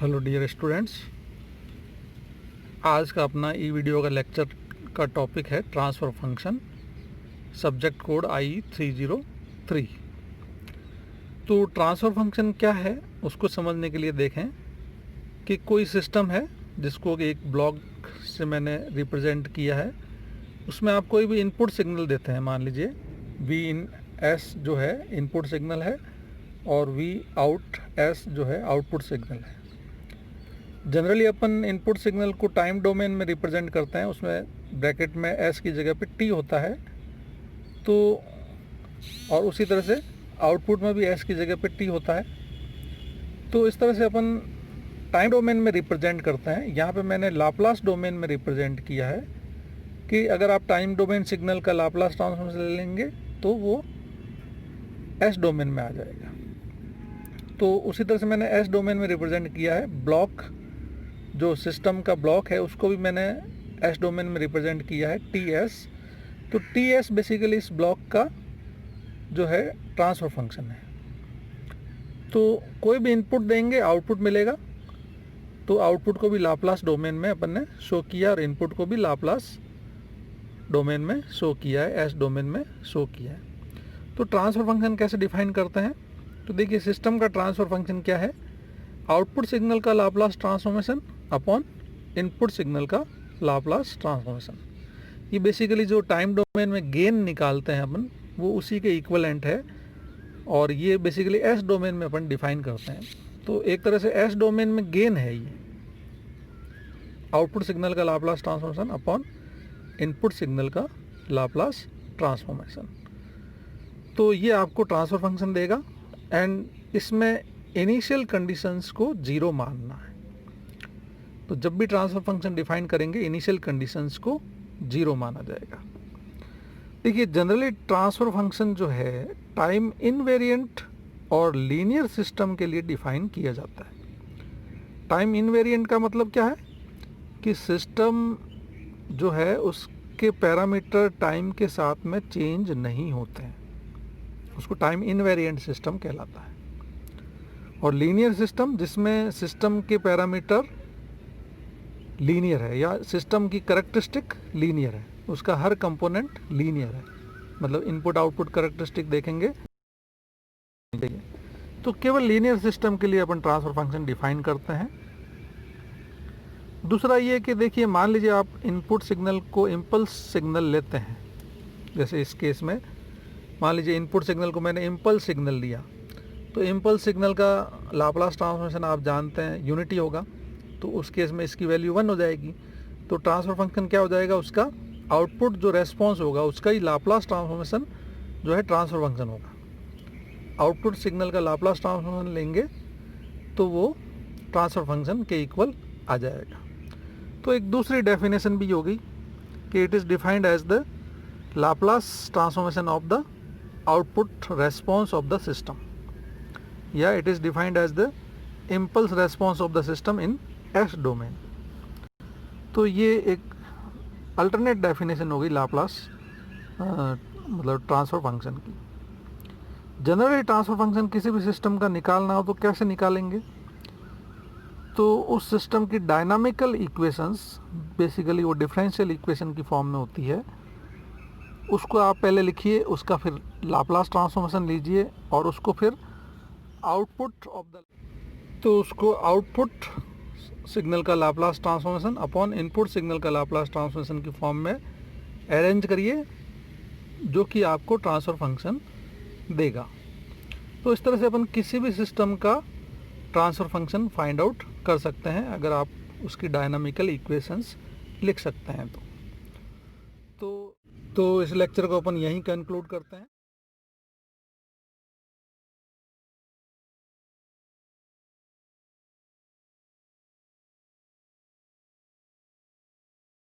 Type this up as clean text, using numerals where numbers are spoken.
Hello dear students, आज का अपना ई वीडियो का लेक्चर का टॉपिक है transfer function, subject code IE303। तो ट्रांसफ़र फंक्शन क्या है उसको समझने के लिए देखें कि कोई सिस्टम है जिसको एक ब्लॉक से मैंने रिप्रेजेंट किया है। उसमें आप कोई भी इनपुट सिग्नल देते हैं। मान लीजिए V_in_S जो है इनपुट सिग्नल है और V_out_S जो है आउटपुट सिग्नल है। जनरली अपन इनपुट सिग्नल को टाइम डोमेन में रिप्रेजेंट करते हैं, उसमें ब्रैकेट में S की जगह पे T होता है। तो और उसी तरह से आउटपुट में भी S की जगह पे T होता है। तो इस तरह से अपन टाइम डोमेन में रिप्रेजेंट करते हैं। यहाँ पे मैंने लाप्लास डोमेन में रिप्रेजेंट किया है कि अगर आप टाइम डोमेन सिग्नल का लाप्लास ट्रांसफॉर्म ले लेंगे तो वो S डोमेन में आ जाएगा। तो उसी तरह से मैंने S डोमेन में रिप्रेजेंट किया है। ब्लॉक जो सिस्टम का ब्लॉक है उसको भी मैंने S डोमेन में रिप्रेजेंट किया है TS। तो TS बेसिकली इस ब्लॉक का जो है ट्रांसफ़र फंक्शन है। तो कोई भी इनपुट देंगे आउटपुट मिलेगा, तो आउटपुट को भी लाप्लास डोमेन में अपन ने शो किया और इनपुट को भी लाप्लास डोमेन में शो किया है, S डोमेन में शो किया है। तो ट्रांसफ़र फंक्शन कैसे डिफाइन करते हैं? तो देखिए, सिस्टम का ट्रांसफ़र फंक्शन क्या है? आउटपुट सिग्नल का Laplace transformation upon input signal का लाप्लास ट्रांसफॉर्मेशन। ये बेसिकली जो टाइम डोमेन में गेन निकालते हैं अपन, वो उसी के इक्वलेंट है और ये बेसिकली S डोमेन में अपन डिफाइन करते हैं। तो एक तरह से S डोमेन में गेन है ये आउटपुट सिग्नल का Laplace transformation upon input signal का लाप्लास ट्रांसफॉर्मेशन। तो ये आपको ट्रांसफ़र फंक्शन देगा एंड इसमें इनिशियल कंडीशंस को जीरो मानना है। तो जब भी ट्रांसफ़र फंक्शन डिफाइन करेंगे इनिशियल कंडीशंस को जीरो माना जाएगा। देखिए, जनरली ट्रांसफ़र फंक्शन जो है टाइम इनवेरिएंट और लीनियर सिस्टम के लिए डिफाइन किया जाता है। टाइम इनवेरिएंट का मतलब क्या है कि सिस्टम जो है उसके पैरामीटर टाइम के साथ में चेंज नहीं होते हैं, उसको टाइम इनवेरिएंट सिस्टम कहलाता है। और लीनियर सिस्टम जिसमें सिस्टम के पैरामीटर लीनियर है या सिस्टम की करैक्टरिस्टिक लीनियर है, उसका हर कंपोनेंट लीनियर है, मतलब इनपुट आउटपुट करैक्टरिस्टिक देखेंगे। तो केवल लीनियर सिस्टम के लिए अपन ट्रांसफ़र फंक्शन डिफाइन करते हैं। दूसरा ये कि देखिए, मान लीजिए आप इनपुट सिग्नल को इम्पल्स सिग्नल लेते हैं। जैसे इस केस में मान लीजिए इनपुट सिग्नल को मैंने इम्पल्स सिग्नल लिया, तो इम्पल्स सिग्नल का लाप्लास ट्रांसफॉर्मेशन आप जानते हैं यूनिटी होगा। तो उस केस में इसकी वैल्यू 1 हो जाएगी। तो ट्रांसफ़र फंक्शन क्या हो जाएगा? उसका आउटपुट जो रेस्पॉन्स होगा उसका ही लाप्लास ट्रांसफॉर्मेशन जो है ट्रांसफ़र फंक्शन होगा। आउटपुट सिग्नल का लाप्लास ट्रांसफॉर्मेशन लेंगे तो वो ट्रांसफ़र फंक्शन के इक्वल आ जाएगा। तो एक दूसरी डेफिनेशन भी होगी कि it is defined as the Laplace transformation of the output response of the system, या it is defined as the impulse response of the system in S domain. तो ये एक अल्टरनेट डेफिनेशन होगी लाप्लास मतलब transfer function की। Generally transfer function किसी भी system का निकालना हो तो कैसे निकालेंगे? तो उस सिस्टम की डायनामिकल इक्वेशंस, बेसिकली वो डिफरेंशियल इक्वेशन की फॉर्म में होती है, उसको आप पहले लिखिए, उसका फिर लाप्लास ट्रांसफॉर्मेशन लीजिए और उसको फिर आउटपुट ऑफ द, तो उसको आउटपुट सिग्नल का Laplace transformation upon input signal का लाप्लास ट्रांसफॉर्मेशन की फॉर्म में अरेंज करिए, जो कि आपको ट्रांसफ़र फंक्शन देगा। तो इस तरह से अपन किसी भी सिस्टम का ट्रांसफ़र फंक्शन फाइंड आउट कर सकते हैं अगर आप उसकी डायनामिकल इक्वेशंस लिख सकते हैं। तो इस लेक्चर को अपन यहीं कंक्लूड करते हैं।